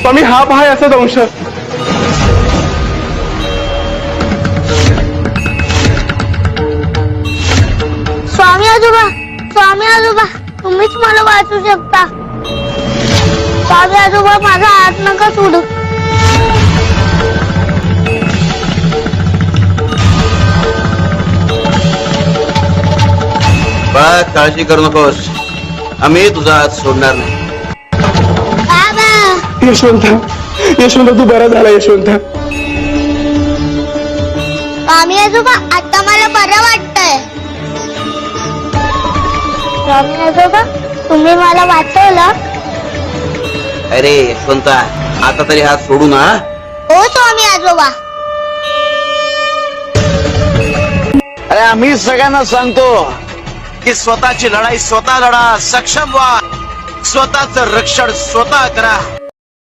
स्वामी हा पहा याचा दंश. स्वामी आजोबा तुम्हीच मला वाचू शकता. स्वामी आजोबा माझा हात नका सोडू. बाळा काळजी करू नकोस, आम्ही तुझा हात सोडणार नाही. बाबा यशवंत तू बरा झाला यशवंत. स्वामी आजोबा आता मला बरं वाटतंय. स्वामी आजोबा तुम्ही मला वाचवलं. अरे यशवंता आता तरी हात सोडू ना. हो स्वामी आजोबा. अरे आम्ही सगळ्यांना सांगतो की स्वतःची लढाई स्वतः लढा, सक्षम व्हा, स्वतःच रक्षण स्वतः करा.